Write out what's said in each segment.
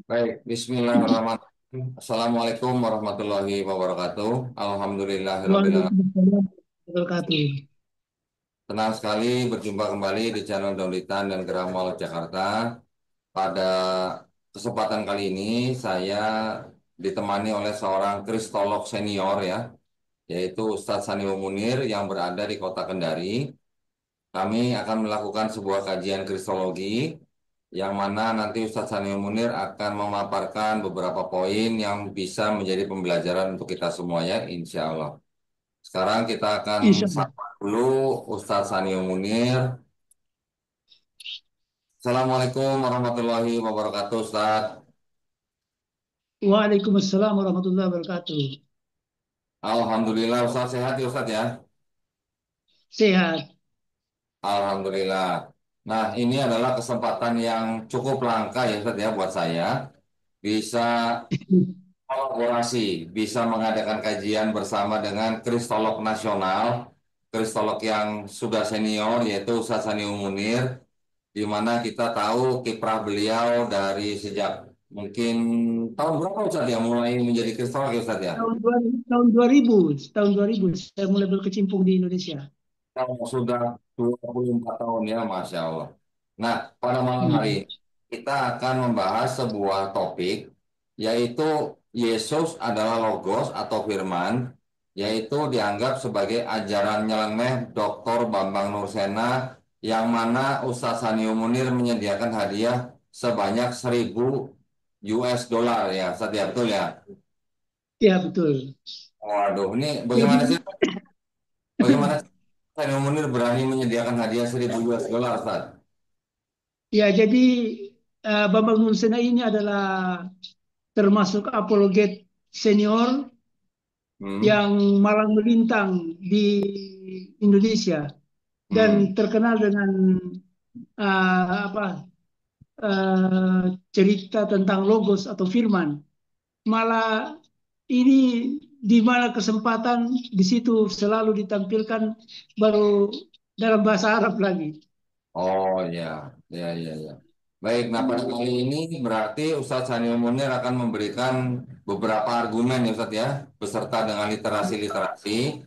Baik, Bismillahirrahmanirrahim. Assalamualaikum warahmatullahi wabarakatuh. Alhamdulillahirrahmanirrahim. Waalaikumsalam warahmatullahi wabarakatuh. Senang sekali berjumpa kembali di channel Dolitan dan Geramal Jakarta. Pada kesempatan kali ini saya ditemani oleh seorang kristolog senior ya, yaitu Ustadz Sanio Munir yang berada di Kota Kendari. Kami akan melakukan sebuah kajian kristologi yang mana nanti Ustadz Sanio Munir akan memaparkan beberapa poin yang bisa menjadi pembelajaran untuk kita semua ya, insya Allah. Sekarang kita akan Insya Allah. sapa dulu Ustadz Sanio Munir. Assalamualaikum warahmatullahi wabarakatuh, Ustadz. Waalaikumsalam warahmatullahi wabarakatuh. Alhamdulillah, Ustadz sehat ya, Ustadz ya. Sehat. Alhamdulillah. Nah, ini adalah kesempatan yang cukup langka ya, Ustadz ya, buat saya. Bisa kolaborasi, bisa mengadakan kajian bersama dengan kristolog nasional, kristolog yang sudah senior, yaitu Ustadz Sanio Munir, di mana kita tahu kiprah beliau dari sejak mungkin tahun berapa Ustadz ya mulai menjadi kristolog ya Ustadz ya? Tahun 2000 saya mulai berkecimpung di Indonesia. Kalau sudah 24 tahun ya, Masya Allah. Nah, pada malam hari Hmm. ini kita akan membahas sebuah topik, yaitu Yesus adalah Logos atau Firman, yaitu dianggap sebagai ajaran nyeleneh Dr. Bambang Nursena, yang mana Ustadz Sanio Munir menyediakan hadiah sebanyak 1.000 US dollar ya, Ustadz ya, betul ya? Ya, betul. Waduh, ini Ya, bagaimana sih? Bagaimana Sanio Munir berani menyediakan hadiah 1.000 US dollar, Ustadz? jadi Bambang Nursena ini adalah termasuk apologet senior Hmm, yang malang melintang di Indonesia hmm. dan terkenal dengan apa eh, cerita tentang logos atau firman. Malah ini di mana kesempatan di situ selalu ditampilkan baru dalam bahasa Arab lagi. Oh ya, ya, ya, ya. Baik, nah pada kali ini berarti Ustadz Sanio Munir akan memberikan beberapa argumen ya Ustadz ya, beserta dengan literasi-literasi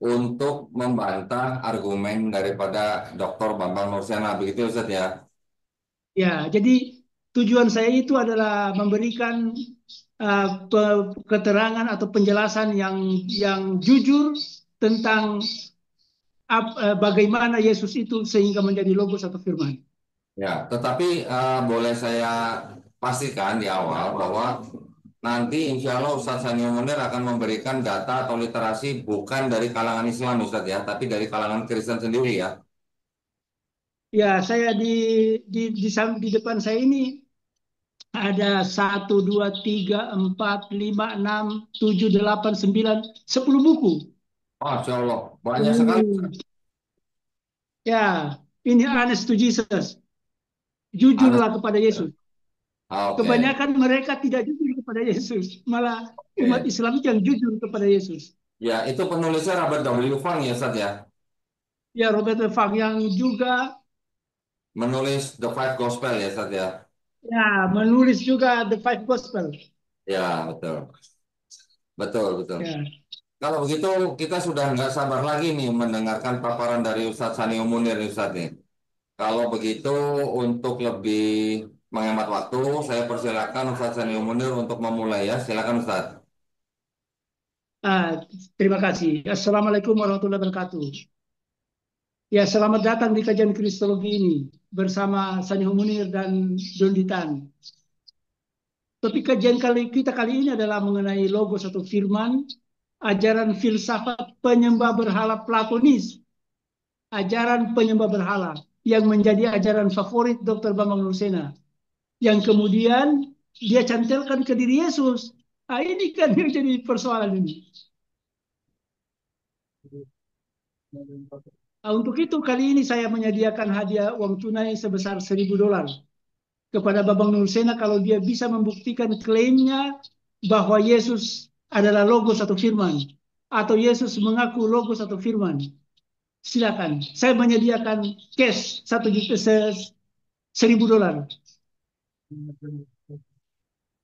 untuk membantah argumen daripada Dr. Bambang Nursena, begitu ya, Ustadz ya. Ya, jadi tujuan saya itu adalah memberikan keterangan atau penjelasan yang jujur tentang bagaimana Yesus itu sehingga menjadi logos atau firman. Ya, tetapi boleh saya pastikan di awal bahwa nanti insya Allah Ustadz Sanio Munir akan memberikan data atau literasi bukan dari kalangan Islam Ustadz ya, tapi dari kalangan Kristen sendiri ya. Ya, saya di depan saya ini ada satu, dua, tiga, empat, lima, enam, tujuh, delapan, sembilan, 10 buku. Masya Allah, banyak sekali. Hmm. Ya, ini honest to Jesus. Anas. Jujurlah kepada Yesus. Oke, Kebanyakan mereka tidak jujur kepada Yesus. Malah umat oke. Islam yang jujur kepada Yesus. Ya, itu penulisnya Robert W. Fang ya, Ustadz ya. Ya, Robert Fang yang juga Menulis The Five Gospel ya, Ustadz ya. ya menulis juga The Five Gospel. Ya, betul. Betul, betul. Ya. Kalau begitu, kita sudah nggak sabar lagi nih mendengarkan paparan dari Ustadz Sanio Munir, nih, Ustadz nih. Kalau begitu, untuk lebih menghemat waktu, saya persilakan Ustadz Sanio Munir untuk memulai ya. Silakan Ustadz. Ah, terima kasih. Assalamualaikum warahmatullahi wabarakatuh. Ya, selamat datang di kajian Kristologi ini bersama Sanih Munir dan Don Ditan. Topik kajian kita kali ini adalah mengenai logos atau firman, ajaran filsafat penyembah berhala Platonis, ajaran penyembah berhala yang menjadi ajaran favorit Dr. Bambang Nursena, yang kemudian dia cantelkan ke diri Yesus. Nah, ini kan yang jadi persoalan ini. Nah, untuk itu kali ini saya menyediakan hadiah uang tunai sebesar 1.000 dolar kepada Babang Nursena kalau dia bisa membuktikan klaimnya bahwa Yesus adalah logos atau firman, atau Yesus mengaku logos atau firman. Silakan, saya menyediakan cash 1.000 $1.000.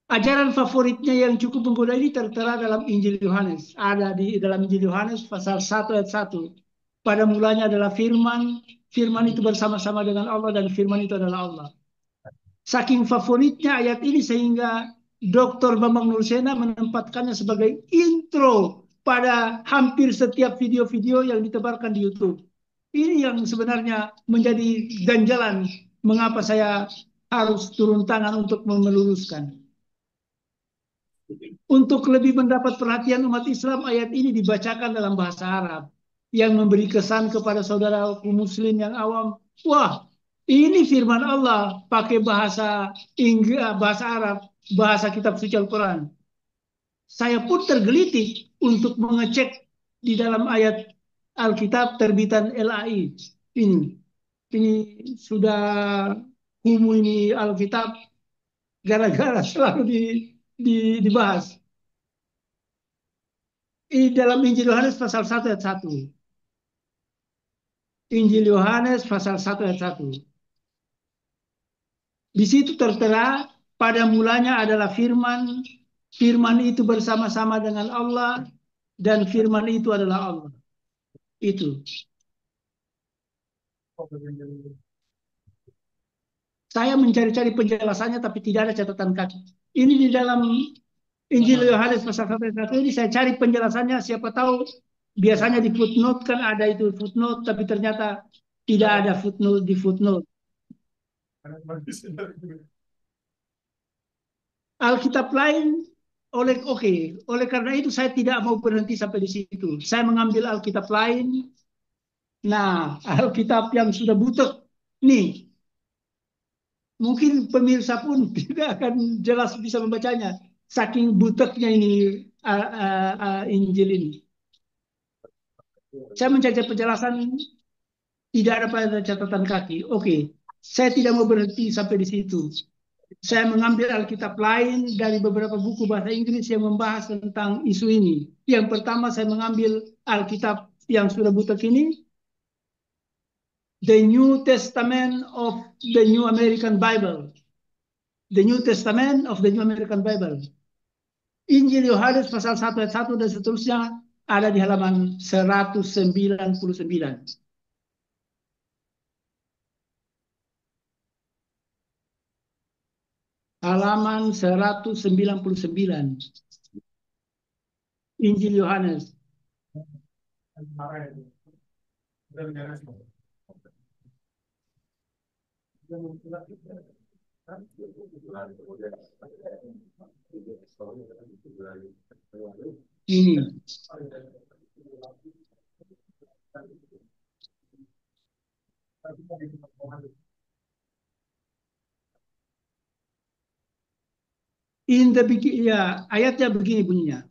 Ajaran favoritnya yang cukup menggoda ini tertera dalam Injil Yohanes. Ada di dalam Injil Yohanes pasal 1 ayat 1. Pada mulanya adalah firman, firman itu bersama-sama dengan Allah dan firman itu adalah Allah. Saking favoritnya ayat ini sehingga Dr. Bambang Nursena menempatkannya sebagai intro pada hampir setiap video-video yang ditebarkan di YouTube. Ini yang sebenarnya menjadi ganjalan mengapa saya harus turun tangan untuk meluruskan. Untuk lebih mendapat perhatian umat Islam, ayat ini dibacakan dalam bahasa Arab yang memberi kesan kepada saudaraku muslim yang awam, wah, ini firman Allah pakai bahasa Inggris, bahasa Arab, bahasa kitab suci Al-Quran. Saya pun tergelitik untuk mengecek di dalam ayat Alkitab terbitan LAI ini. Ini sudah kumuh ini Alkitab gara-gara selalu dibahas. Di dalam Injil Yohanes pasal 1 ayat 1. Injil Yohanes pasal 1 ayat 1. Di situ tertera pada mulanya adalah firman, firman itu bersama-sama dengan Allah dan firman itu adalah Allah. Itu. Saya mencari-cari penjelasannya tapi tidak ada catatan kaki. Ini di dalam Injil Yohanes pasal 1 ayat 1 ini saya cari penjelasannya, siapa tahu biasanya di footnote kan ada itu footnote tapi ternyata tidak ada footnote di footnote. Alkitab lain oleh karena itu saya tidak mau berhenti sampai di situ. Saya mengambil Alkitab lain. Nah, Alkitab yang sudah butek nih, mungkin pemirsa pun tidak akan jelas bisa membacanya. Saking buteknya ini Injil ini. Saya mencari penjelasan tidak ada pada catatan kaki. Oke, saya tidak mau berhenti sampai di situ. Saya mengambil Alkitab lain dari beberapa buku bahasa Inggris yang membahas tentang isu ini. Yang pertama saya mengambil Alkitab yang sudah butek ini, The New Testament of the New American Bible. The New Testament of the New American Bible. Injil Yohanes pasal 1 ayat 1 dan seterusnya ada di halaman 199. Halaman 199. Injil Yohanes. Ini. In the beginning, ya, ayatnya begini bunyinya.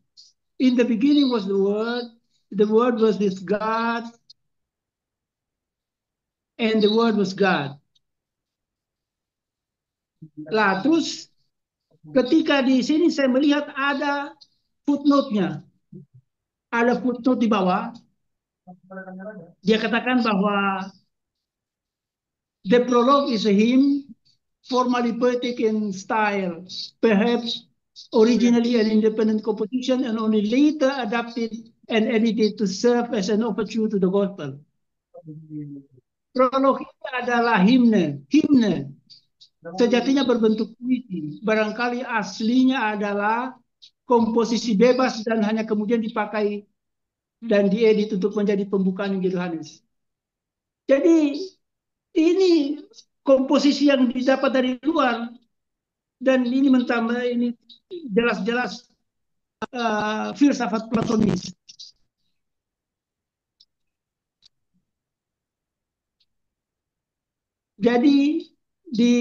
In the beginning was the word was with God, and the word was God. Lah, terus ketika di sini saya melihat ada footnote-nya. Ada footnote di bawah. Dia katakan bahwa the prologue is a hymn, formally poetic in style, perhaps originally an independent composition and only later adapted and edited to serve as an overture to the gospel. Prolog itu adalah himne. Himne sejatinya berbentuk puisi. Barangkali aslinya adalah komposisi bebas dan hanya kemudian dipakai dan diedit untuk menjadi pembukaan Injil Yohanes. Jadi ini komposisi yang didapat dari luar dan ini mentambah ini jelas-jelas filsafat Platonis. Jadi di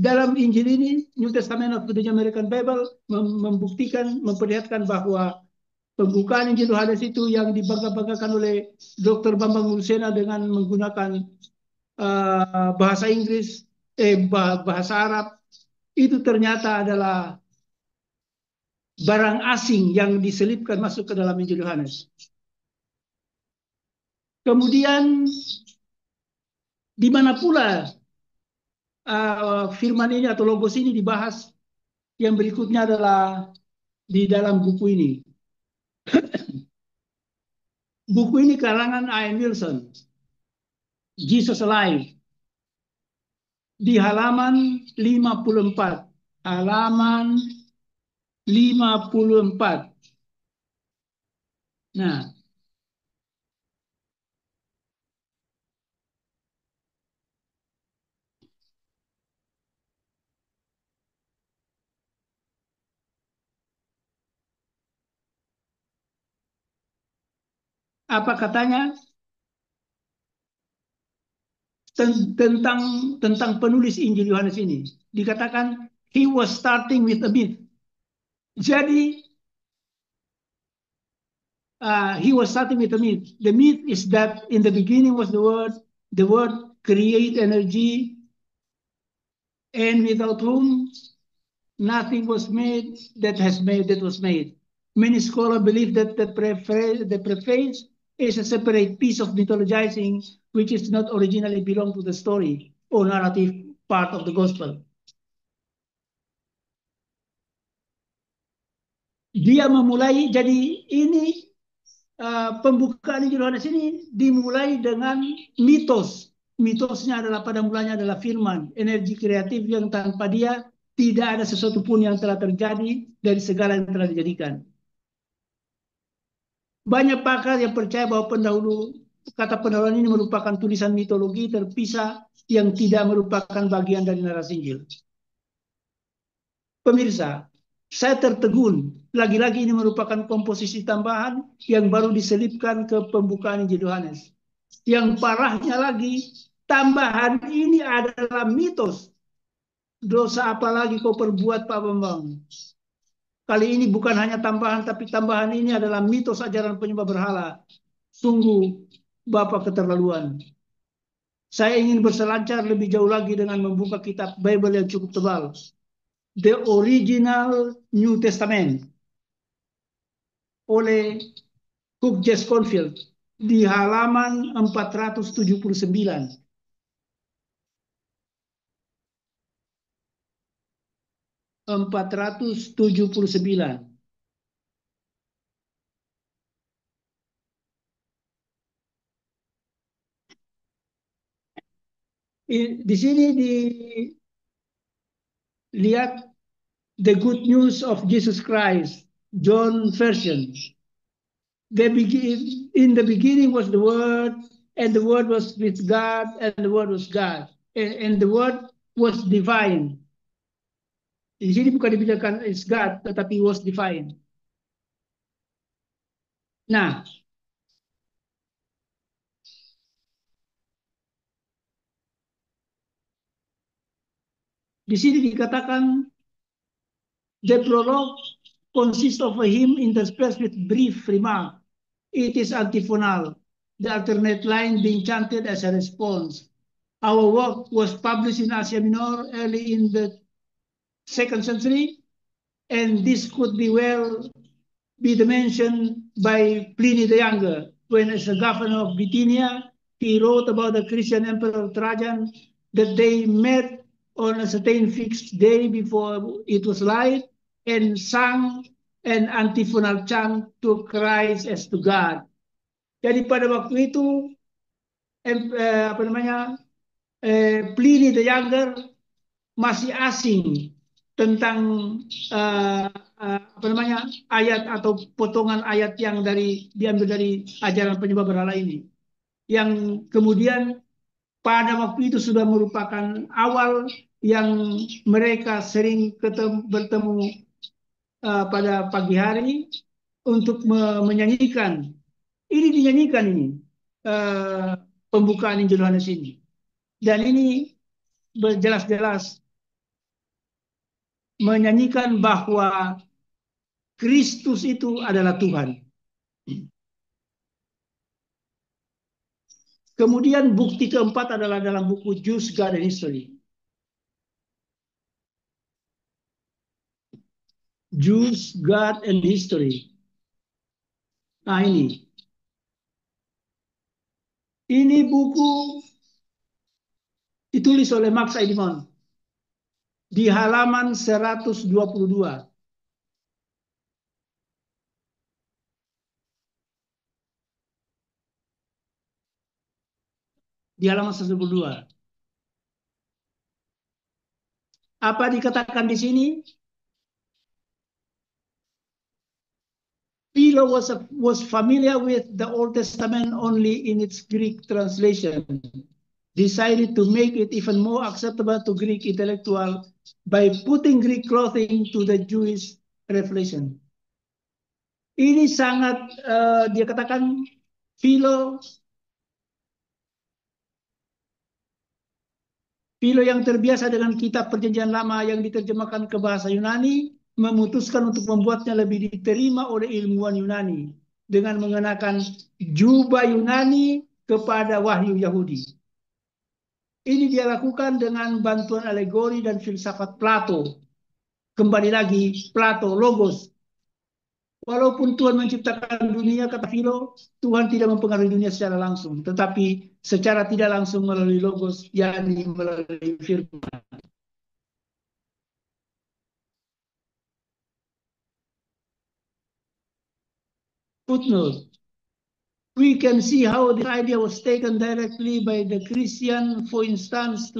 dalam Injil ini New Testament of the American Bible membuktikan, memperlihatkan bahwa pembukaan Injil Yohanes itu yang dibangga-banggakan oleh Dr. Bambang Nursena dengan menggunakan bahasa Inggris, bahasa Arab, itu ternyata adalah barang asing yang diselipkan masuk ke dalam Injil Yohanes. Kemudian di mana pula firman ini atau logos ini dibahas Yang berikutnya adalah di dalam buku ini. Buku ini karangan Ian Wilson, Jesus Alive, di halaman 54. Halaman 54. Nah, apa katanya tentang penulis Injil Yohanes ini? Dikatakan he was starting with a myth. Jadi he was starting with a myth. The myth is that in the beginning was the word. The word create energy, and without whom nothing was made that was made. Many scholars believe that the preface is a separate piece of mythologizing which is not originally belong to the story or narrative part of the gospel. Dia memulai, jadi ini pembukaan Injil Yohanes ini dimulai dengan mitos. Mitosnya adalah pada mulanya adalah firman, energi kreatif yang tanpa dia tidak ada sesuatu pun yang telah terjadi dari segala yang telah dijadikan. Banyak pakar yang percaya bahwa kata pendahuluan ini merupakan tulisan mitologi terpisah yang tidak merupakan bagian dari narasi Injil. Pemirsa, saya tertegun. Lagi-lagi ini merupakan komposisi tambahan yang baru diselipkan ke pembukaan Injil Yohanes. Yang parahnya lagi, tambahan ini adalah mitos. Dosa apa lagi kau perbuat, Pak Bambang? Kali ini bukan hanya tambahan, tapi tambahan ini adalah mitos ajaran penyembah berhala. Sungguh, Bapak keterlaluan. Saya ingin berselancar lebih jauh lagi dengan membuka kitab Bible yang cukup tebal. The Original New Testament oleh Cook J. Schofield di halaman 479. 479. Di sini dilihat the good news of Jesus Christ, John version. In the beginning was the Word, and the Word was with God, and the Word was God, and the Word was divine. Di sini bukan dibilang is God, tetapi was divine. Nah, di sini dikatakan the prologue consists of a hymn interspersed with brief remark. It is antiphonal, the alternate line being chanted as a response. Our work was published in Asia Minor early in the 2nd century, and this could be mentioned by Pliny the Younger, when as a governor of Bithynia, he wrote about the Christian Emperor Trajan that they met on a certain fixed day before it was light and sang an antiphonal chant to Christ as to God. Jadi pada waktu itu Pliny the Younger masih asing tentang ayat atau potongan ayat yang diambil dari ajaran penyembah berhala ini, yang kemudian pada waktu itu sudah merupakan awal yang mereka sering bertemu pada pagi hari untuk menyanyikan. Ini dinyanyikan ini uh, pembukaan Injil Yohanes ini, dan ini jelas-jelas menyanyikan bahwa Kristus itu adalah Tuhan. Kemudian bukti keempat adalah dalam buku Jews, God and History. Jews, God and History. Nah ini. Ini buku ditulis oleh Max Eidemon. di halaman 122. Di halaman 122. Apa dikatakan di sini? Philo was familiar with the Old Testament only in its Greek translation, decided to make it even more acceptable to Greek intellectual by putting Greek clothing to the Jewish revelation. Ini sangat dia katakan Philo Philo yang terbiasa dengan kitab Perjanjian Lama yang diterjemahkan ke bahasa Yunani memutuskan untuk membuatnya lebih diterima oleh ilmuwan Yunani dengan mengenakan jubah Yunani kepada wahyu Yahudi. Ini dia lakukan dengan bantuan alegori dan filsafat Plato. Kembali lagi, Plato, Logos. Walaupun Tuhan menciptakan dunia, kata Philo, Tuhan tidak mempengaruhi dunia secara langsung, tetapi secara tidak langsung melalui Logos, yakni melalui firman. Footnote. We can see how this idea was taken directly by the Christian, for instance,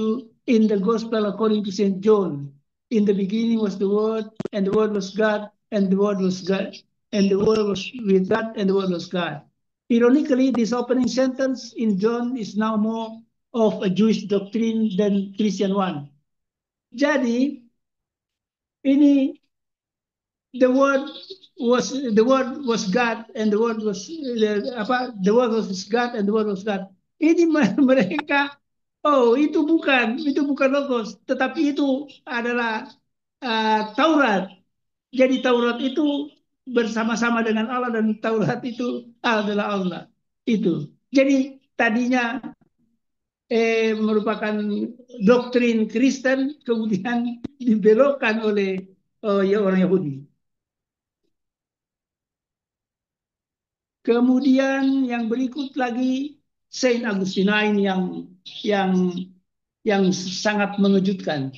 in the Gospel according to St. John. In the beginning was the Word, and the Word was God, and the Word was God, and the Word was with God, and the Word was God. Ironically, this opening sentence in John is now more of a Jewish doctrine than Christian one. Jadi, ini the word was God and the word was the word was God and the word was God. Ini mereka itu bukan logos, tetapi itu adalah Taurat. Jadi Taurat itu bersama-sama dengan Allah dan Taurat itu adalah Allah. Itu. Jadi tadinya merupakan doktrin Kristen kemudian dibelokkan oleh orang Yahudi. Kemudian yang berikut lagi Saint Augustine yang yang sangat mengejutkan.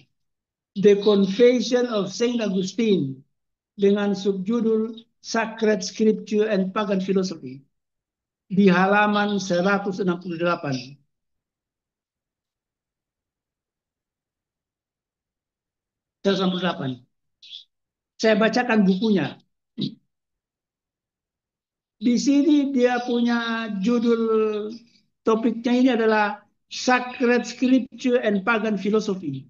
The Confession of Saint Augustine dengan subjudul Sacred Scripture and Pagan Philosophy di halaman 168. Saya bacakan bukunya. Di sini dia punya judul topiknya ini adalah Sacred Scripture and Pagan Philosophy.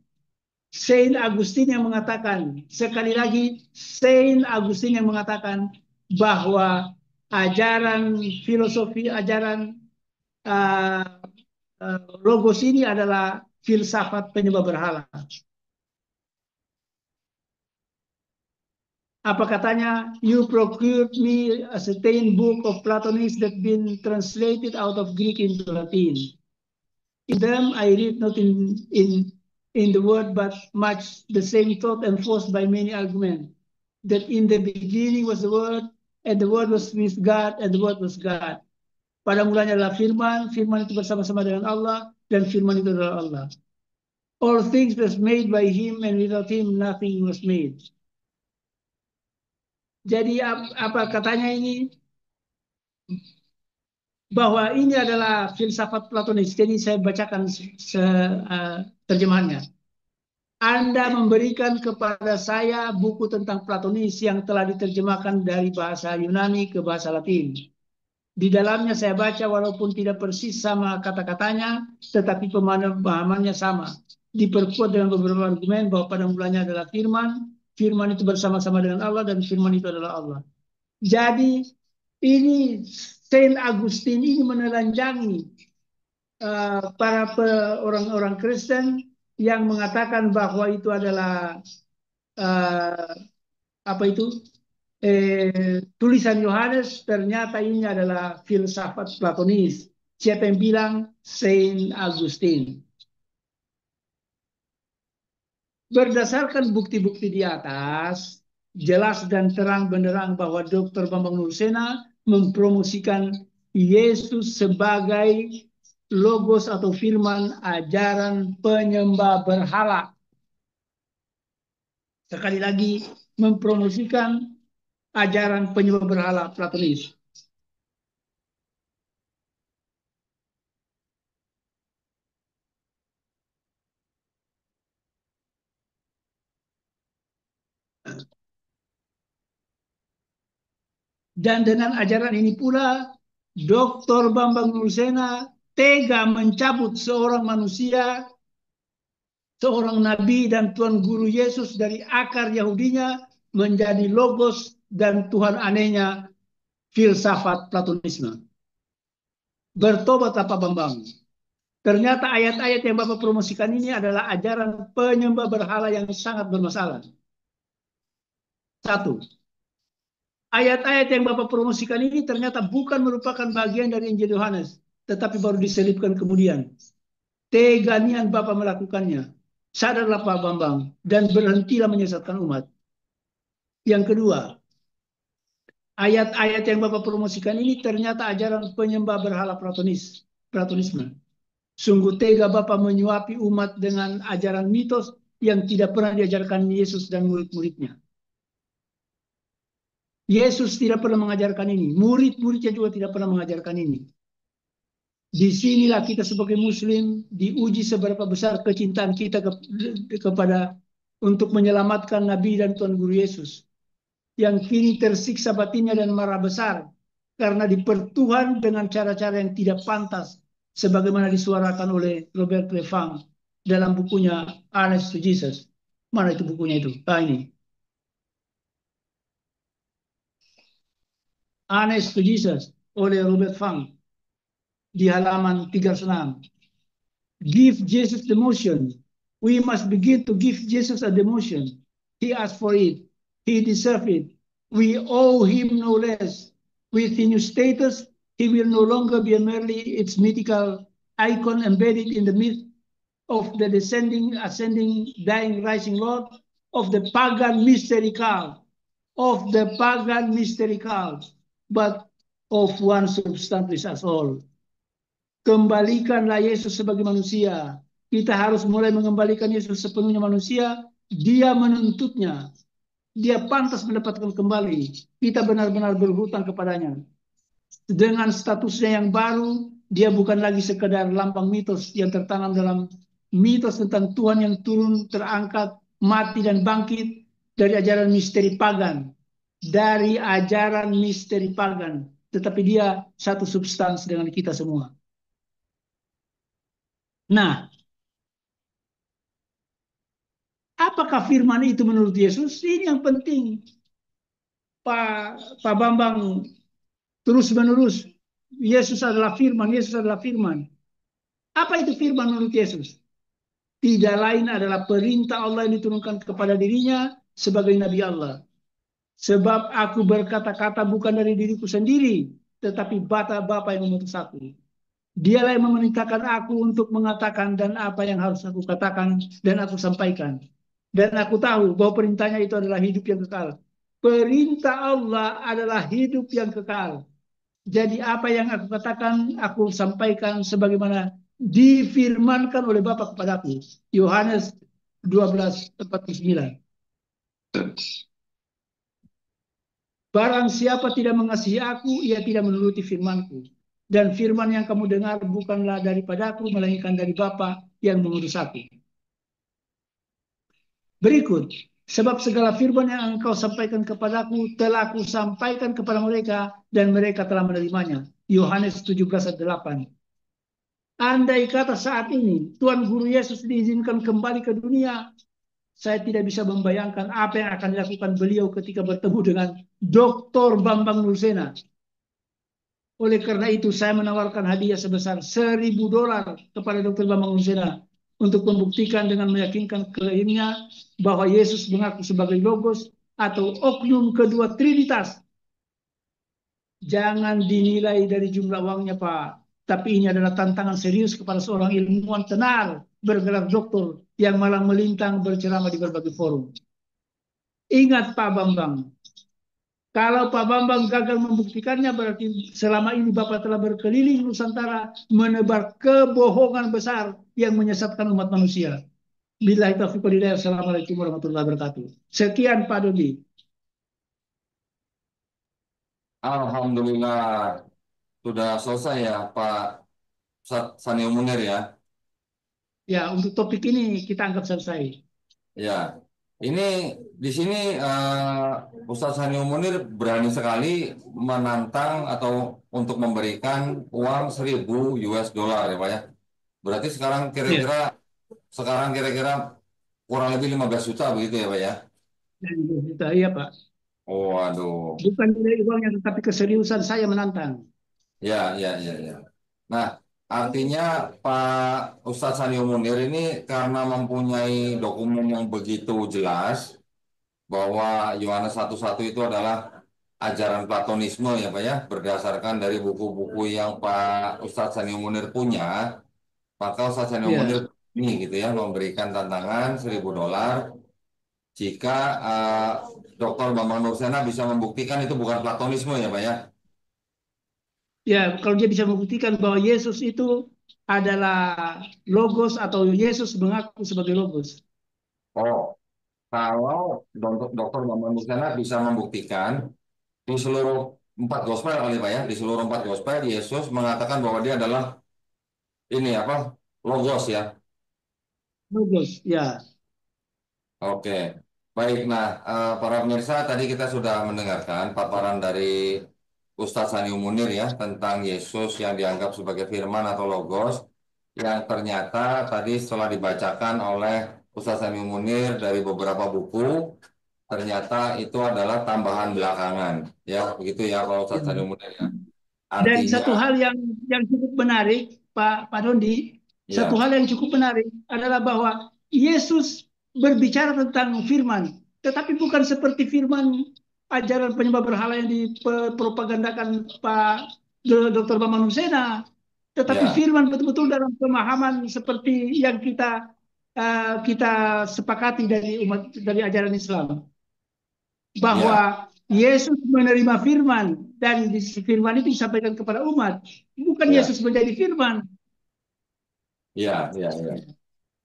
Saint Augustine yang mengatakan, sekali lagi, Saint Augustine yang mengatakan bahwa ajaran filosofi, ajaran logos ini adalah filsafat penyembah berhala. Apa katanya? You procured me a certain book of Platonics that been translated out of Greek into Latin. In them I read not in the word, but much the same thought enforced by many arguments. That in the beginning was the word, and the word was with God, and the word was God. Pada mulanya adalah firman, firman itu bersama-sama dengan Allah, dan firman itu adalah Allah. All things was made by him, and without him nothing was made. Jadi apa katanya ini? Bahwa ini adalah filsafat Platonis. Jadi saya bacakan terjemahannya. Anda memberikan kepada saya buku tentang Platonis yang telah diterjemahkan dari bahasa Yunani ke bahasa Latin. Di dalamnya saya baca walaupun tidak persis sama kata-katanya, tetapi pemahamannya sama. Diperkuat dengan beberapa argumen bahwa pada mulanya adalah firman, firman itu bersama-sama dengan Allah, dan firman itu adalah Allah. Jadi ini Saint Augustine ini menelanjangi para orang-orang Kristen yang mengatakan bahwa itu adalah tulisan Yohanes, ternyata ini adalah filsafat Platonis. Siapa yang bilang? Saint Augustine. Berdasarkan bukti-bukti di atas, jelas dan terang benderang bahwa Dr. Bambang Nursena mempromosikan Yesus sebagai logos atau firman ajaran penyembah berhala. Sekali lagi mempromosikan ajaran penyembah berhala Platonis. Dan dengan ajaran ini pula, Dr. Bambang Nurusena tega mencabut seorang manusia, seorang nabi dan Tuhan Guru Yesus dari akar Yahudinya menjadi logos dan Tuhan anehnya filsafat Platonisme. Bertobat apa Bambang? Ternyata ayat-ayat yang Bapak promosikan ini adalah ajaran penyembah berhala yang sangat bermasalah. Satu, ayat-ayat yang Bapak promosikan ini ternyata bukan merupakan bagian dari Injil Yohanes, tetapi baru diselipkan kemudian. Tega niat Bapak melakukannya. Sadarlah Pak Bambang dan berhentilah menyesatkan umat. Yang kedua, ayat-ayat yang Bapak promosikan ini ternyata ajaran penyembah berhala Platonisme. Sungguh tega Bapak menyuapi umat dengan ajaran mitos yang tidak pernah diajarkan Yesus dan murid-muridnya. Yesus tidak pernah mengajarkan ini. Murid-muridnya juga tidak pernah mengajarkan ini. Disinilah kita sebagai Muslim diuji seberapa besar kecintaan kita kepada untuk menyelamatkan Nabi dan Tuhan Guru Yesus. Yang kini tersiksa batinnya dan marah besar karena dipertuhan dengan cara-cara yang tidak pantas, sebagaimana disuarakan oleh Robert Lefang dalam bukunya Honest to Jesus. Mana itu bukunya itu? Ini. Honest to Jesus oleh Robert Fang di halaman 36. Give Jesus the motion. We must begin to give Jesus a demotion. He asked for it. He deserved it. We owe him no less. With his new status, he will no longer be merely its mythical icon embedded in the myth of the descending, ascending, dying, rising Lord, of the pagan mystery cult, but of one substantial as all. Kembalikanlah Yesus sebagai manusia. Kita harus mulai mengembalikan Yesus sepenuhnya manusia. Dia menuntutnya. Dia pantas mendapatkan kembali. Kita benar-benar berhutang kepadanya. Dengan statusnya yang baru, dia bukan lagi sekedar lambang mitos yang tertanam dalam mitos tentang Tuhan yang turun, terangkat, mati, dan bangkit dari ajaran misteri pagan. Dari ajaran misteri pagan. Tetapi dia satu substans dengan kita semua. Nah, apakah firman itu menurut Yesus? Ini yang penting. Pak Bambang terus-menerus. Yesus adalah firman, Yesus adalah firman. Apa itu firman menurut Yesus? Tidak lain adalah perintah Allah yang diturunkan kepada dirinya sebagai Nabi Allah. Sebab aku berkata-kata bukan dari diriku sendiri, tetapi Bapa yang mengutus aku. Dialah yang memerintahkan aku untuk mengatakan dan apa yang harus aku katakan dan aku sampaikan. Dan aku tahu bahwa perintahnya itu adalah hidup yang kekal. Perintah Allah adalah hidup yang kekal. Jadi apa yang aku katakan, aku sampaikan sebagaimana difirmankan oleh Bapa kepadaku. Yohanes 12:49. Barang siapa tidak mengasihi aku, ia tidak menuruti firmanku. Dan firman yang kamu dengar bukanlah daripadaku, melainkan dari Bapa yang mengutus aku. Berikut, sebab segala firman yang engkau sampaikan kepadaku telah aku sampaikan kepada mereka dan mereka telah menerimanya. Yohanes 17:8. Andai kata saat ini Tuhan Guru Yesus diizinkan kembali ke dunia, saya tidak bisa membayangkan apa yang akan dilakukan beliau ketika bertemu dengan Dr. Bambang Nurusena. Oleh karena itu, saya menawarkan hadiah sebesar $1.000 kepada Dr. Bambang Nurusena untuk membuktikan dengan meyakinkan klaimnya bahwa Yesus mengaku sebagai Logos atau oknum kedua Trinitas. Jangan dinilai dari jumlah uangnya, Pak. Tapi ini adalah tantangan serius kepada seorang ilmuwan tenar bergelar doktor yang malah melintang berceramah di berbagai forum. Ingat Pak Bambang, kalau Pak Bambang gagal membuktikannya berarti selama ini Bapak telah berkeliling Nusantara menebar kebohongan besar yang menyesatkan umat manusia. Billahi taufiq wal hidayah. Assalamualaikum warahmatullahi wabarakatuh. Sekian Pak Dodi. Alhamdulillah sudah selesai ya Pak Sanio Munir ya. Ya, untuk topik ini kita anggap selesai. Ya, ini di sini Ustadz Sanio Munir berani sekali menantang atau untuk memberikan uang 1.000 US dollar ya Pak ya. Berarti Ya, sekarang kira-kira kurang lebih 15 juta begitu ya Pak ya. dan kita, iya Pak. Oh, aduh. Bukan nilai uangnya, tetapi keseriusan saya menantang. Ya, ya, ya, ya. Nah, artinya Pak Ustadz Sanio Munir ini karena mempunyai dokumen yang begitu jelas bahwa Yohanes 1:1 itu adalah ajaran Platonisme ya Pak ya, berdasarkan dari buku-buku yang Pak Ustadz Sanio Munir punya, maka Ustadz Sanio Munir Ya, ini gitu ya memberikan tantangan 1.000 dolar jika Dr. Bambang Nursena bisa membuktikan itu bukan Platonisme ya Pak ya. ya, kalau dia bisa membuktikan bahwa Yesus itu adalah logos atau Yesus mengaku sebagai logos. Oh, kalau Dr. Bambang Nursena bisa membuktikan di seluruh 4 gospel kali Pak ya, di seluruh 4 gospel Yesus mengatakan bahwa dia adalah ini apa logos ya. Logos, ya. Oke, baik. Nah, para pemirsa tadi kita sudah mendengarkan paparan dari Ustadz Sanio Munir ya tentang Yesus yang dianggap sebagai firman atau logos yang ternyata tadi setelah dibacakan oleh Ustadz Sanio Munir dari beberapa buku ternyata itu adalah tambahan belakangan ya begitu ya kalau Ustadz Sanio Munir ya. Dan Artinya satu hal yang cukup menarik, Pak Dondi, satu ya, hal yang cukup menarik adalah bahwa Yesus berbicara tentang firman, tetapi bukan seperti firman ajaran penyembah berhala yang dipropagandakan Pak Dr. Bambang Husena, tetapi ya, firman betul-betul dalam pemahaman seperti yang kita sepakati dari dari ajaran Islam, ya, bahwa Yesus menerima firman dan firman itu disampaikan kepada umat. Bukan ya, Yesus menjadi firman. ya, ya, ya.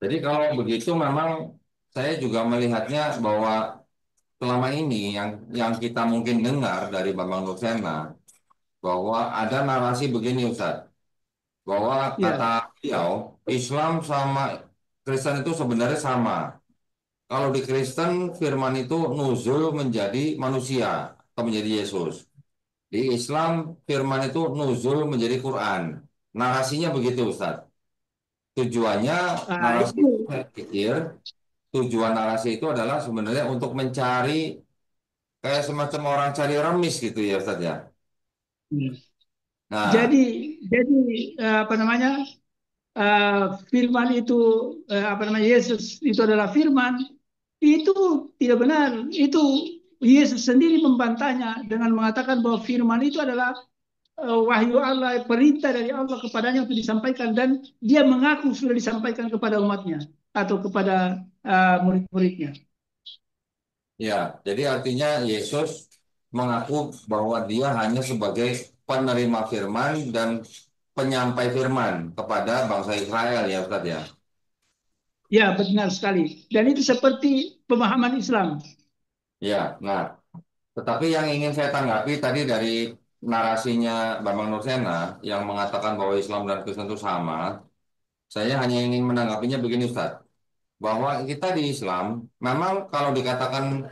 Jadi kalau begitu memang saya juga melihatnya bahwa selama ini yang kita mungkin dengar dari Bambang Nursena bahwa ada narasi begini Ustaz, bahwa kata Ya, beliau Islam sama Kristen itu sebenarnya sama. Kalau di Kristen firman itu nuzul menjadi manusia atau menjadi Yesus. Di Islam firman itu nuzul menjadi Quran. Narasinya begitu Ustaz. Tujuannya narasi itu. itu saya pikir tujuan narasi itu adalah sebenarnya untuk mencari kayak semacam orang cari remis gitu ya Ustaz ya. Jadi, Nah, jadi apa namanya? Firman itu apa namanya? Yesus itu adalah firman. Itu tidak benar. Itu Yesus sendiri membantahnya dengan mengatakan bahwa firman itu adalah wahyu Allah, perintah dari Allah kepadanya untuk disampaikan, dan dia mengaku sudah disampaikan kepada umatnya atau kepada murid-muridnya. ya, jadi artinya Yesus mengaku bahwa dia hanya sebagai penerima firman dan penyampai firman kepada bangsa Israel ya Ustaz ya. Ya, benar sekali. Dan itu seperti pemahaman Islam. Ya, nah, tetapi yang ingin saya tanggapi tadi dari narasinya Bambang Nursena yang mengatakan bahwa Islam dan Kristen itu sama, saya hanya ingin menanggapinya begini Ustaz, bahwa kita di Islam memang kalau dikatakan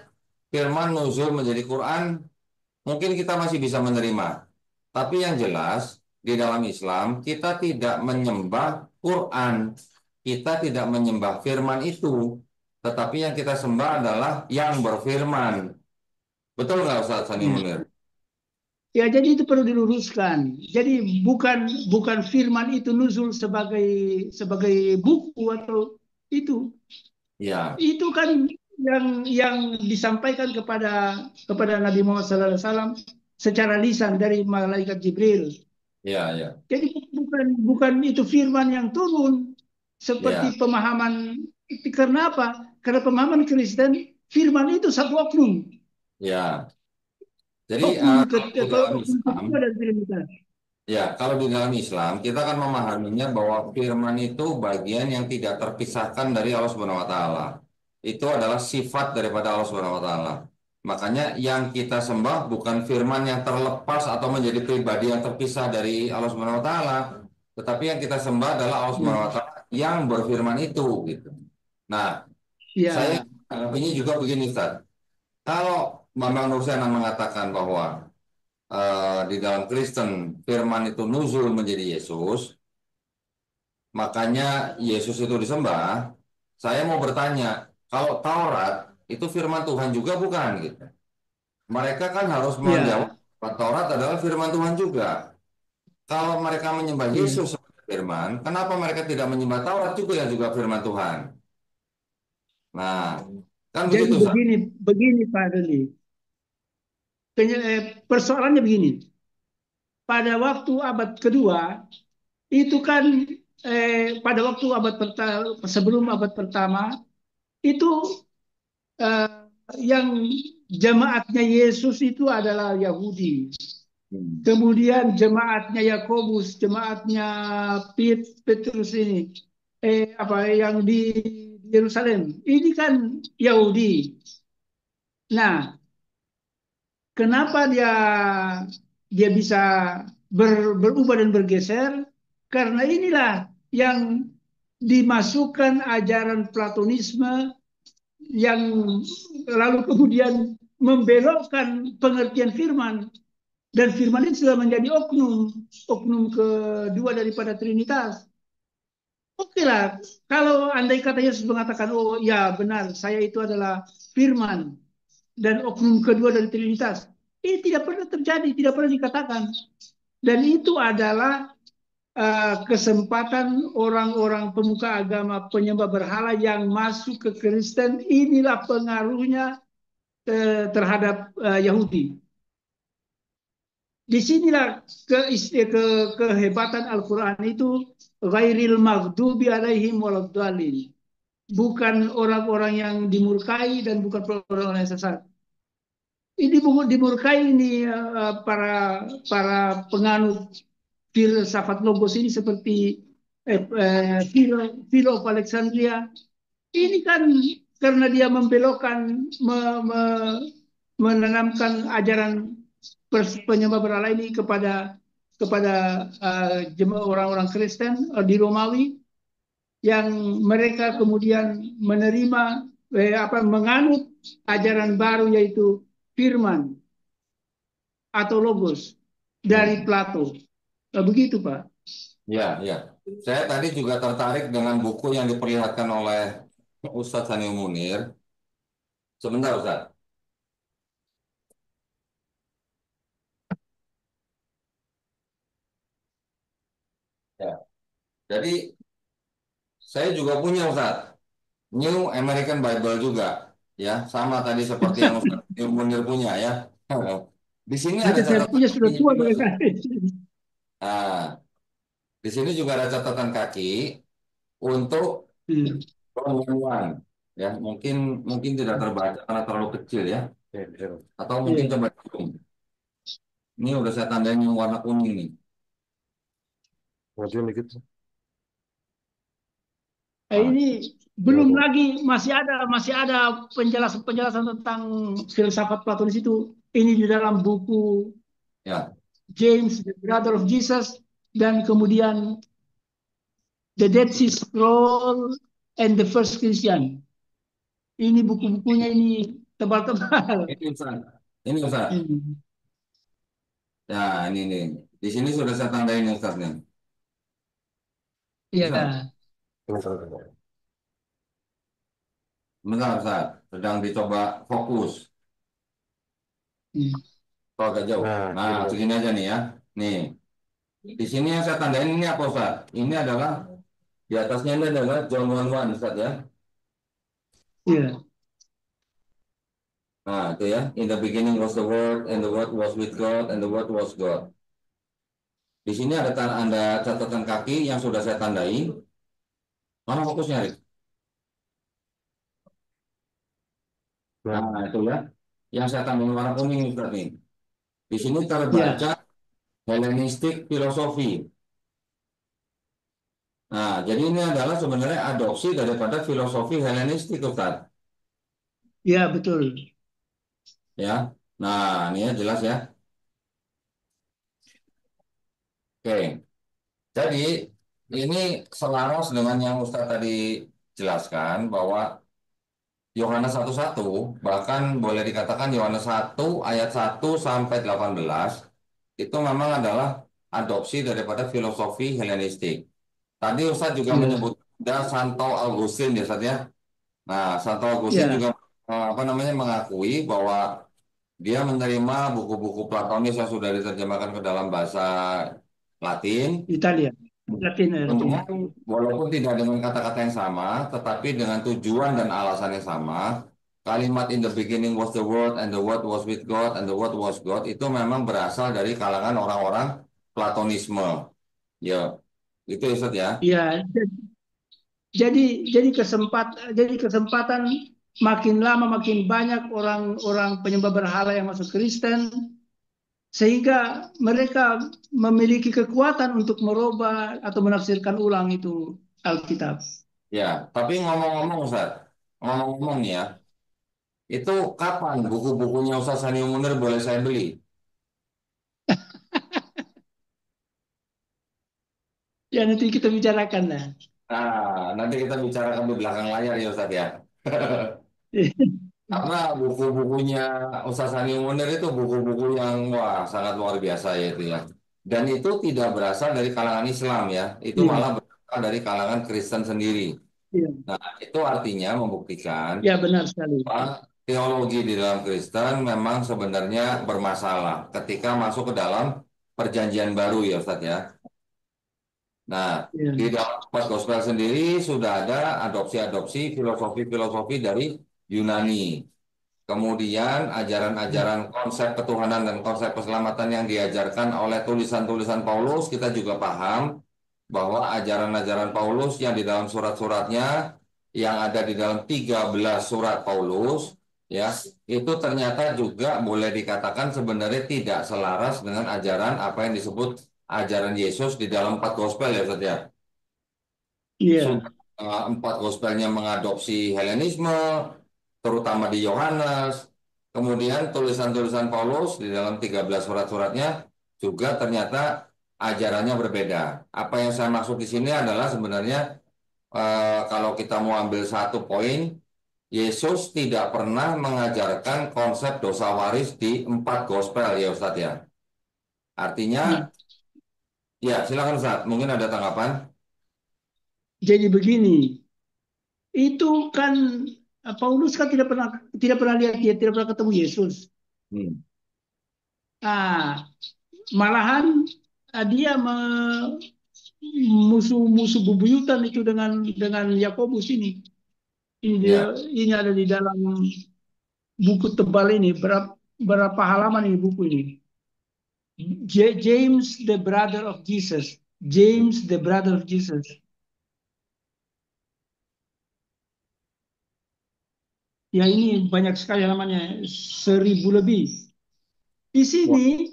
firman nuzul menjadi Quran mungkin kita masih bisa menerima. Tapi yang jelas, di dalam Islam, kita tidak menyembah Quran. Kita tidak menyembah firman itu. Tetapi yang kita sembah adalah yang berfirman. Betul nggak Ustaz Sani Ya. Munir? Ya, jadi itu perlu diluruskan. Jadi bukan bukan firman itu nuzul sebagai sebagai buku atau itu. Ya, Itu kan yang disampaikan kepada Nabi Muhammad SAW secara lisan dari malaikat Jibril. ya, ya, Jadi bukan itu firman yang turun ya, seperti pemahaman. Karena apa? Karena pemahaman Kristen, firman itu satu oknum, ya. Jadi oknum kalau di dalam oknum Islam, kedua dari firman itu. Ya, kalau di dalam Islam kita kan memahaminya bahwa firman itu bagian yang tidak terpisahkan dari Allah Subhanahu wa taala. Itu adalah sifat daripada Allah Subhanahu wa taala. Makanya yang kita sembah bukan firman yang terlepas atau menjadi pribadi yang terpisah dari Allah Subhanahu wa taala, tetapi yang kita sembah adalah Allah Ya, Subhanahu wa taala yang berfirman itu gitu. Nah, saya ya, anggapinya juga begini Ustaz. Kalau Bambang Nursena mengatakan bahwa di dalam Kristen firman itu nuzul menjadi Yesus, makanya Yesus itu disembah. Saya mau bertanya, kalau Taurat itu firman Tuhan juga bukan gitu. Mereka kan harus menjawab ya, bahwa Taurat adalah firman Tuhan juga. Kalau mereka menyembah ya. Yesus sebagai firman, kenapa mereka tidak menyembah Taurat juga yang juga firman Tuhan? Nah, kan Jadi begitu, Ustaz. begini, begini Pak Doli. Persoalannya begini. Pada waktu abad kedua, itu kan pada waktu abad pertama, sebelum abad pertama, itu eh, yang jemaatnya Yesus itu adalah Yahudi. Hmm. Kemudian jemaatnya Yakobus, jemaatnya Petrus ini, apa yang di Yerusalem, ini kan Yahudi. Nah, kenapa dia dia bisa berubah dan bergeser? Karena inilah yang dimasukkan ajaran Platonisme yang lalu kemudian membelokkan pengertian firman, dan firman itu sudah menjadi oknum kedua daripada Trinitas. Oke lah, kalau andai kata Yesus mengatakan, oh ya benar, saya itu adalah firman dan oknum kedua dari Trinitas. Ini tidak pernah terjadi, tidak pernah dikatakan. Dan itu adalah kesempatan orang-orang pemuka agama penyembah berhala yang masuk ke Kristen. Inilah pengaruhnya terhadap Yahudi. Disinilah kehebatan Al-Quran itu ghairil maghdubi alaihim waladdallin. Bukan orang-orang yang dimurkai dan bukan orang-orang yang sesat. Ini dimurkai ini para para penganut filsafat logos ini seperti Philo of Alexandria. Ini kan karena dia membelokkan, menanamkan ajaran penyembah berhala ini kepada orang-orang Kristen di Romawi, yang mereka kemudian menerima menganut ajaran baru yaitu firman atau logos dari Hmm. Plato. Begitu, Pak. Ya, ya. Saya tadi juga tertarik dengan buku yang diperlihatkan oleh Ustadz Sanil Munir. Sebentar, Ustadz. Ya. Jadi saya juga punya Ustadz, New American Bible juga, ya, sama tadi seperti yang Ustadz Sanil Munir punya ya. Di sini ada Hanya saya catatan punya sudah kakinya tua juga, Ustadz. barangkali. Nah, di sini juga ada catatan kaki untuk Hmm. pengumuman, ya, mungkin mungkin tidak terbaca karena terlalu kecil ya, atau mungkin Iya. coba zoom. Ini udah saya tandain yang warna kuning nih. Majuin dikit. Ah, Ini Ya, belum tuh. lagi masih ada penjelasan-penjelasan tentang filsafat Platonis itu. Ini di dalam buku ya. James, the Brother of Jesus, dan kemudian The Dead Sea Scroll and the First Christian. Ini buku-bukunya ini tebal-tebal. Ini Ustaz. Ini Ustaz. Hmm. Ya, ini nih. Di sini sudah saya tandain nih, Ustaz nih. Ustaz, Iya. Bentar. bentar Ustaz. Sedang dicoba fokus. Hmm. Kalau agak jauh. Nah, Nah, gitu. segini aja nih ya. Nih. Di sini yang saya tandain ini apa Ustaz? Ini adalah, di atasnya ini adalah John 1:1 Ustaz ya. Iya. Nah, itu ya. In the beginning was the Word, and the Word was with God, and the Word was God. Di sini ada catatan kaki yang sudah saya tandai. Mana fokusnya, Rik? Nah, Nah, itu ya. Yang saya tandai warna kuning Ustaz nih. Di sini terbaca Iya. Helenistik filosofi. Nah, jadi ini adalah sebenarnya adopsi daripada filosofi Helenistik, Ustaz. Ya, betul. Ya. Nah, ini ya jelas ya. Oke. Jadi ini selaras dengan yang Ustaz tadi jelaskan bahwa Yohanes 1:1 bahkan boleh dikatakan Yohanes 1 ayat 1 sampai 18 itu memang adalah adopsi daripada filosofi Helenistik. Tadi Ustaz juga Ya, menyebut ada Santo Agustin ya Ustaz ya. Nah, Santo Agustin ya, juga apa namanya mengakui bahwa dia menerima buku-buku Platonis yang sudah diterjemahkan ke dalam bahasa Latin. Italia. Latin, Latin. Kemudian, walaupun tidak dengan kata-kata yang sama, tetapi dengan tujuan dan alasan yang sama, kalimat in the beginning was the word and the word was with God and the word was God itu memang berasal dari kalangan orang-orang Platonisme. Ya, itu ya Ustaz ya. Ya, jadi jadi kesempatan makin lama makin banyak orang-orang penyembah berhala yang masuk Kristen sehingga mereka memiliki kekuatan untuk merubah atau menafsirkan ulang itu Alkitab. Ya, tapi ngomong-ngomong Ustaz, ngomong-ngomong nih ya, itu kapan buku-bukunya Ustaz Sani Munir boleh saya beli? Ya, nanti kita bicarakan lah. Nah, nanti kita bicarakan di belakang layar ya Ustaz ya. Karena buku-bukunya Ustaz Sani Munir itu buku-buku yang wah sangat luar biasa ya itu ya. Dan itu tidak berasal dari kalangan Islam ya, itu Iya, malah berasal dari kalangan Kristen sendiri. iya. Nah, itu artinya membuktikan Ya, benar sekali. bahwa teologi di dalam Kristen memang sebenarnya bermasalah ketika masuk ke dalam perjanjian baru ya Ustaz ya. Nah, di Iya. dalam empat gospel sendiri sudah ada adopsi-adopsi filosofi-filosofi dari Yunani. Kemudian ajaran-ajaran konsep ketuhanan dan konsep keselamatan yang diajarkan oleh tulisan-tulisan Paulus, kita juga paham bahwa ajaran-ajaran Paulus yang di dalam surat-suratnya, yang ada di dalam 13 surat Paulus, ya, itu ternyata juga boleh dikatakan sebenarnya tidak selaras dengan ajaran apa yang disebut ajaran Yesus di dalam empat gospel ya, Ustaz ya. Iya. Sudah empat gospelnya mengadopsi Helenisme, terutama di Yohanes. Kemudian tulisan-tulisan Paulus di dalam 13 surat-suratnya juga ternyata ajarannya berbeda. Apa yang saya maksud di sini adalah sebenarnya kalau kita mau ambil satu poin, Yesus tidak pernah mengajarkan konsep dosa waris di empat gospel ya Ustadz ya. Iya. Artinya, ya silakan Ustadz, mungkin ada tanggapan. Jadi begini, itu kan Paulus kan tidak pernah lihat dia tidak pernah ketemu Yesus. Hmm. Ah, malahan dia musuh-musuh bebuyutan itu dengan Yakobus ini. Ya, Ini ada di dalam buku tebal ini. Berapa halaman ini buku ini? James the brother of Jesus. James the brother of Jesus. Ya, ini banyak sekali halamannya, 1.000 lebih. Di wah, sini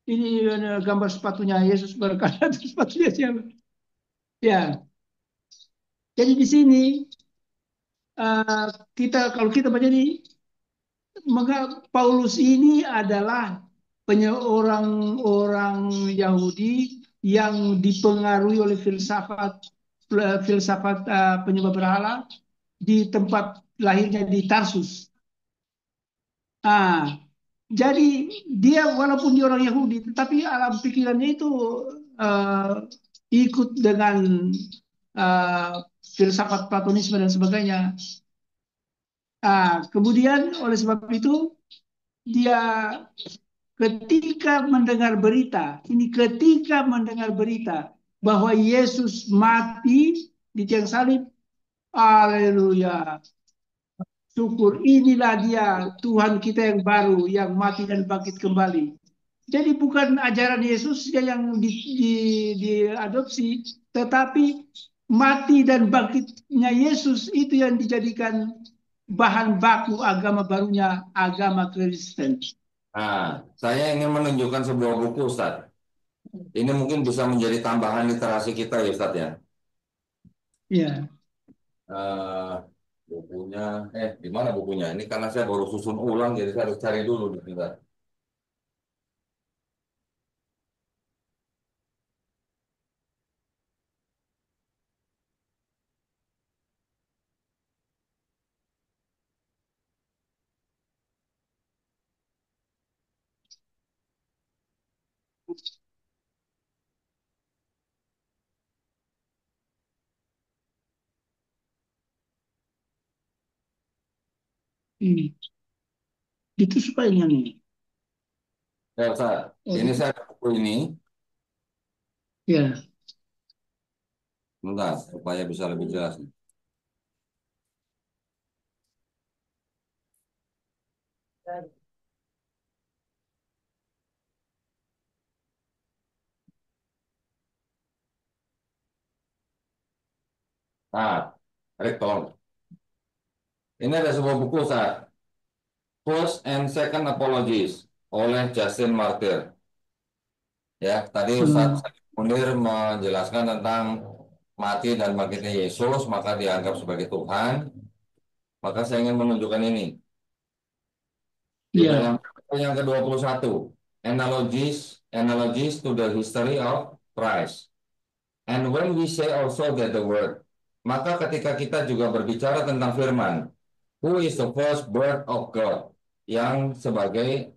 ini gambar sepatunya Yesus berkata sepatunya siapa? Ya, jadi di sini eh, kalau kita baca ini, maka Paulus ini adalah orang-orang Yahudi yang dipengaruhi oleh filsafat penyembah berhala di tempat lahirnya di Tarsus. Ah, jadi dia walaupun dia orang Yahudi, tetapi alam pikirannya itu eh, ikut dengan eh, filsafat Platonisme dan sebagainya. Kemudian oleh sebab itu dia ketika mendengar berita bahwa Yesus mati di tiang salib, haleluya, syukur, inilah dia Tuhan kita yang baru yang mati dan bangkit kembali. Jadi bukan ajaran Yesus yang diadopsi, tetapi mati dan bangkitnya Yesus itu yang dijadikan bahan baku agama barunya, agama Kristen. Nah, saya ingin menunjukkan sebuah buku, Ustaz. Ini mungkin bisa menjadi tambahan literasi kita ya, Ustaz ya. Ya, Eh, bukunya, di mana bukunya? Ini karena saya baru susun ulang, jadi saya harus cari dulu di Ustaz. ini. Itu supaya ini. Ya, Ustaz. Oh, Ini saya ada buku ini. ya, Bentar, supaya bisa lebih jelas. Nah, Rick, tolong. Ini ada sebuah buku, Ustaz. First and Second Apologies oleh Justin Martyr. Ya, tadi Ustaz eh, Munir menjelaskan tentang mati dan bangkitnya Yesus, maka dianggap sebagai Tuhan. Maka saya ingin menunjukkan ini. Di dalam ya, yang ke-21, Analogies to the History of Christ. And when we say also that the word, maka ketika kita juga berbicara tentang firman, who is the first birth of God, yang sebagai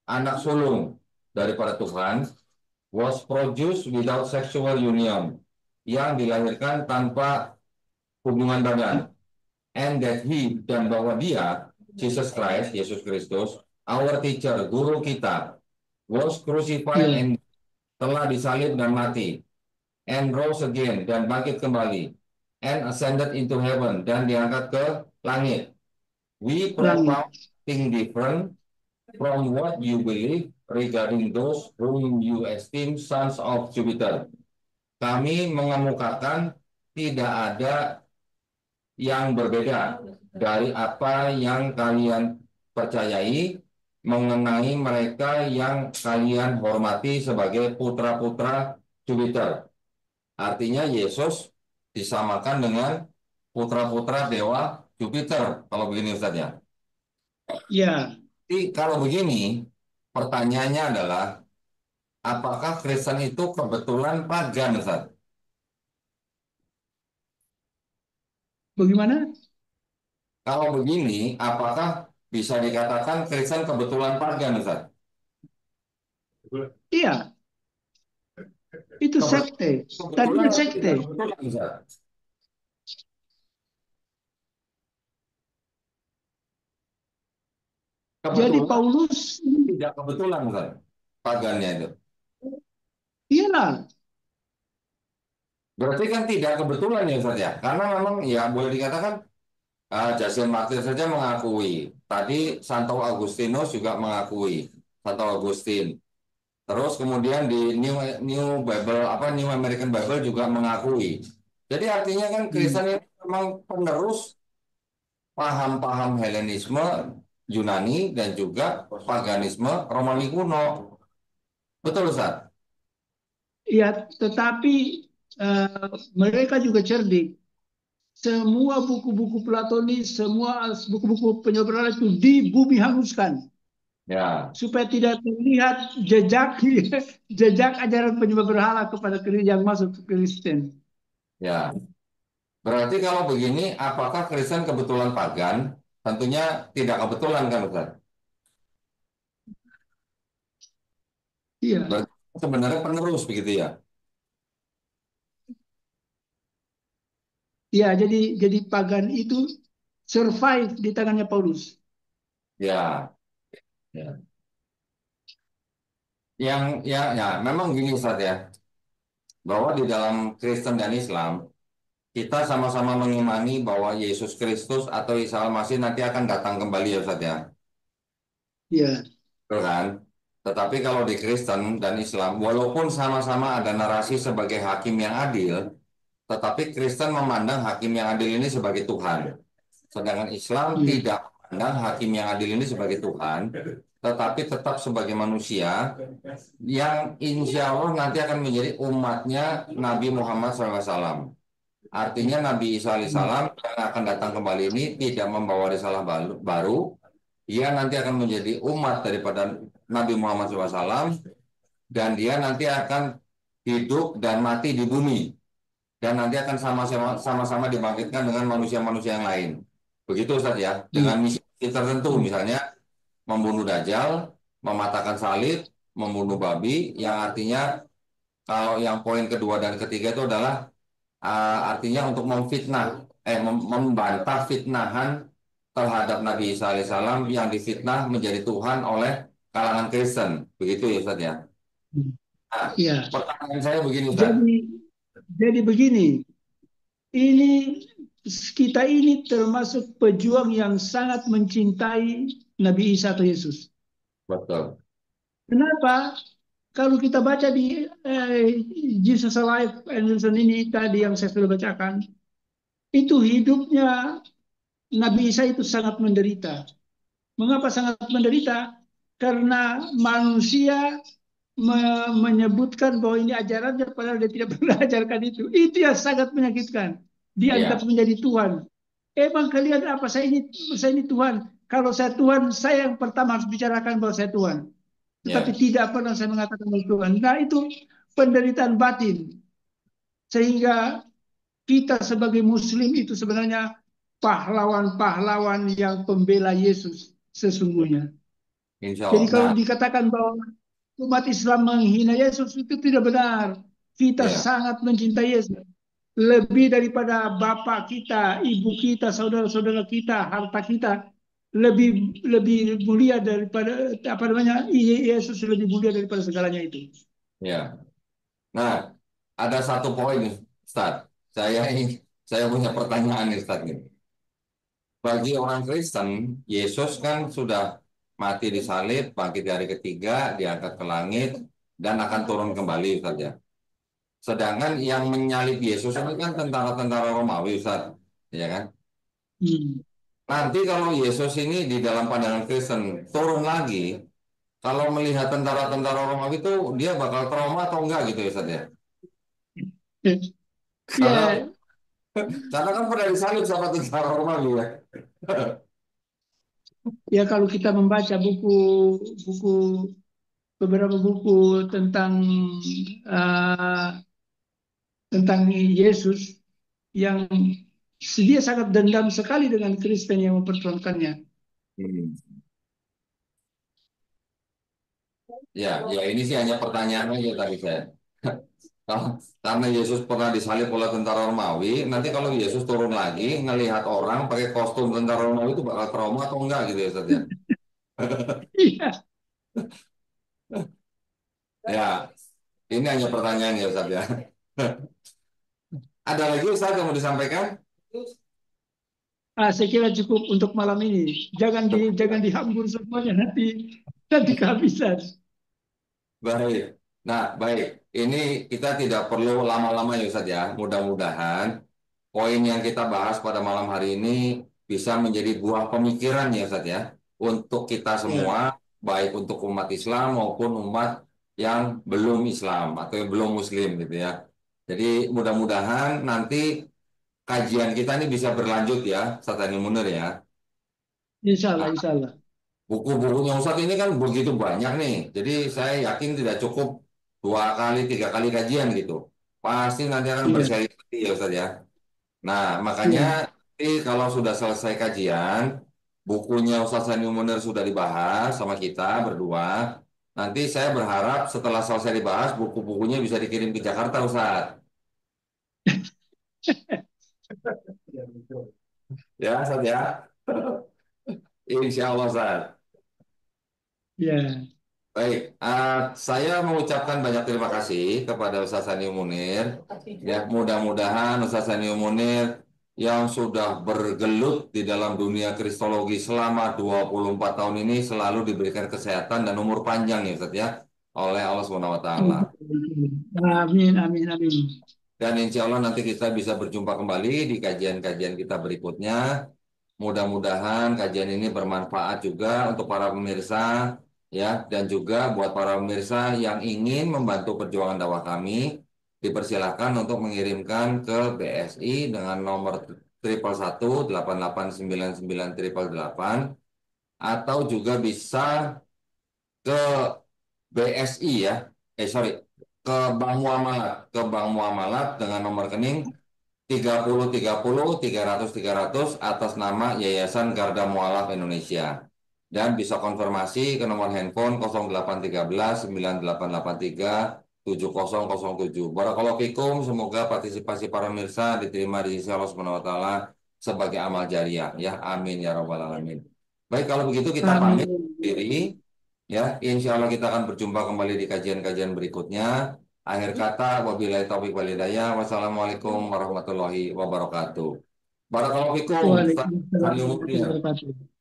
anak sulung daripada Tuhan, was produced without sexual union, yang dilahirkan tanpa hubungan badan, and that he, dan bahwa dia, Jesus Christ, Yesus Kristus, our teacher, guru kita, was crucified ya, and telah disalib dan mati, and rose again, dan bangkit kembali, and ascended into heaven, dan diangkat ke langit. We langit. propound things different from what you believe regarding those whom you esteem sons of Jupiter. Kami mengemukakan tidak ada yang berbeda dari apa yang kalian percayai mengenai mereka yang kalian hormati sebagai putra-putra Jupiter. Artinya Yesus disamakan dengan putra-putra dewa Jupiter, kalau begini Ustaz ya. Ya, Jadi kalau begini, pertanyaannya adalah, apakah Kristen itu kebetulan pagan, Ustaz? bagaimana? Kalau begini, apakah bisa dikatakan Kristen kebetulan pagan, Ustaz? Iya, itu sekte. Kebetulan Tadinya atau tidak sekte. kebetulan, Ustaz? Jadi Kebetulan, Paulus, tidak kebetulan, Ustaz. Pagannya itu. iyalah, Berarti kan tidak kebetulan ya, Ustaz ya? Karena memang ya boleh dikatakan Justin Martyr saja mengakui. Tadi Santo Agustinus juga mengakui. Santo Agustin. Terus kemudian di New Bible apa New American Bible juga mengakui. Jadi artinya kan hmm, Kristen ini memang penerus paham-paham Helenisme Yunani dan juga paganisme Romawi kuno. Betul Ustaz? ya, tetapi mereka juga cerdik. Semua buku-buku Platonis, semua buku-buku penyeberangan itu di bumi hanguskan Ya, supaya tidak terlihat jejak jejak ajaran penyembah berhala kepada yang masuk ke Kristen. ya. Berarti kalau begini, apakah Kristen kebetulan pagan? Tentunya tidak kebetulan kan Ustaz? Iya, Berarti sebenarnya penerus begitu ya? iya. Jadi pagan itu survive di tangannya Paulus. Ya, ya. Ya, memang gini Ustaz ya, bahwa di dalam Kristen dan Islam kita sama-sama mengimani bahwa Yesus Kristus atau Isa Al-Masih nanti akan datang kembali ya Ustaz ya. Iya, Betul kan? Tetapi kalau di Kristen dan Islam, walaupun sama-sama ada narasi sebagai hakim yang adil, tetapi Kristen memandang hakim yang adil ini sebagai Tuhan. Sedangkan Islam iya, tidak memandang hakim yang adil ini sebagai Tuhan, tetapi tetap sebagai manusia yang insya Allah nanti akan menjadi umatnya Nabi Muhammad SAW. Artinya Nabi Isa alaihissalam yang akan datang kembali ini tidak membawa risalah baru. Dia nanti akan menjadi umat daripada Nabi Muhammad SAW dan dia nanti akan hidup dan mati di bumi dan nanti akan sama-sama dibangkitkan dengan manusia-manusia yang lain. Begitu Ustaz ya, Iya. dengan misi tertentu misalnya membunuh Dajjal, mematahkan salib, membunuh babi, yang artinya kalau yang poin kedua dan ketiga itu adalah artinya untuk membantah fitnahan terhadap Nabi Isa alaihissalam yang difitnah menjadi Tuhan oleh kalangan Kristen. Begitu ya Ustaz ya. Nah, Iya. pertanyaan saya begini Ustaz. Jadi begini, ini kita ini termasuk pejuang yang sangat mencintai Nabi Isa atau Yesus. Betul. Kenapa? Kalau kita baca di Jesus Alive Anderson ini tadi yang saya sudah bacakan, itu hidupnya Nabi Isa itu sangat menderita. Mengapa sangat menderita? Karena manusia menyebutkan bahwa ini ajarannya padahal dia tidak pernah ajarkan itu. Itu yang sangat menyakitkan. Dianggap Ya, menjadi Tuhan. Emang kalian apa? Saya ini Tuhan. Kalau saya Tuhan, saya yang pertama harus bicarakan bahwa saya Tuhan. Tetapi ya, tidak pernah saya mengatakan bahwa Tuhan. Nah itu penderitaan batin. Sehingga kita sebagai Muslim itu sebenarnya pahlawan-pahlawan yang pembela Yesus sesungguhnya. insya Jadi Allah. kalau Nah, dikatakan bahwa umat Islam menghina Yesus itu tidak benar. Kita ya, sangat mencintai Yesus. Lebih daripada bapak kita, ibu kita, saudara-saudara kita, harta kita, lebih lebih mulia daripada apa namanya? Yesus lebih mulia daripada segalanya itu. ya. Nah, ada satu poin nih, Ustaz. Saya punya pertanyaan nih, Ustaz nih. Bagi orang Kristen, Yesus kan sudah mati di salib, bangkit di hari ketiga, diangkat ke langit, dan akan turun kembali, Ustaz ya. Sedangkan yang menyalib Yesus ini kan tentara-tentara Romawi, Ustaz. Ya kan? Hmm. Nanti kalau Yesus ini di dalam pandangan Kristen turun lagi, kalau melihat tentara-tentara Romawi itu dia bakal trauma atau enggak gitu ya, Ustaz ya? Karena Ya, karena kan pernah disalib sama tentara Romawi ya. ya kalau kita membaca buku beberapa buku tentang uh, tentang Yesus yang dia sangat dendam sekali dengan Kristen yang memperjuangkannya. Hmm. Ya, ya ini sih hanya pertanyaan aja tadi saya. Karena Yesus pernah disalib oleh tentara Romawi, nanti kalau Yesus turun lagi ngelihat orang pakai kostum tentara Romawi itu bakal trauma atau enggak gitu ya, Ustaz ya? Iya, Ya, ini hanya pertanyaan ya, Ustaz ya. Ada lagi Ustaz yang mau disampaikan? saya kira cukup untuk malam ini. Jangan dihambur semuanya nanti kehabisan. Baik. Nah, baik. Ini kita tidak perlu lama-lama ya Ustaz ya. Mudah-mudahan poin yang kita bahas pada malam hari ini bisa menjadi buah pemikiran ya Ustaz ya. Untuk kita Ya, semua, baik untuk umat Islam maupun umat yang belum Islam atau yang belum Muslim gitu ya. Jadi mudah-mudahan nanti kajian kita ini bisa berlanjut ya, Ustaz Ani Munir ya. insya Allah, insya Allah. Buku-bukunya Ustadz ini kan begitu banyak nih. Jadi saya yakin tidak cukup 2 kali, 3 kali kajian gitu. Pasti nanti akan Iya, berseri-seri ya Ustadz ya. Nah, makanya iya. nanti kalau sudah selesai kajian, bukunya Ustadz Sani Munir sudah dibahas sama kita berdua. Nanti saya berharap setelah selesai dibahas, buku-bukunya bisa dikirim ke Jakarta Ustadz. Ya Ustadz ya. Insya Allah Ustadz. Ya. Baik, saya mengucapkan banyak terima kasih kepada Ustaz Sanio Munir. Ya, mudah-mudahan Ustaz Sanio Munir yang sudah bergelut di dalam dunia kristologi selama 24 tahun ini selalu diberikan kesehatan dan umur panjang ya Ustaz ya oleh Allah Subhanahu wa taala. Amin, amin, amin. Dan insya Allah nanti kita bisa berjumpa kembali di kajian-kajian kita berikutnya. Mudah-mudahan kajian ini bermanfaat juga untuk para pemirsa ya, dan juga buat para pemirsa yang ingin membantu perjuangan dakwah kami, dipersilakan untuk mengirimkan ke BSI dengan nomor 111 889 988, atau juga bisa ke BSI ya, sorry, ke Bank Muamalat, dengan nomor rekening 30 30 300 300 atas nama Yayasan Garda Mualaf Indonesia. Dan bisa konfirmasi ke nomor handphone 0813 9883 7007. Barakallahu fikum, semoga partisipasi para pemirsa diterima di sisi Allah Subhanahu wa taala sebagai amal jariah ya. Amin ya rabbal alamin. Baik, kalau begitu kita pamit Amin. diri ya. Insya Allah kita akan berjumpa kembali di kajian-kajian berikutnya. Akhir kata, wabillahi taufiq wal hidayah. Wassalamualaikum warahmatullahi wabarakatuh. Barakallahu fikum. Waalaikumsalam Ustaz warahmatullahi Munir. wabarakatuh.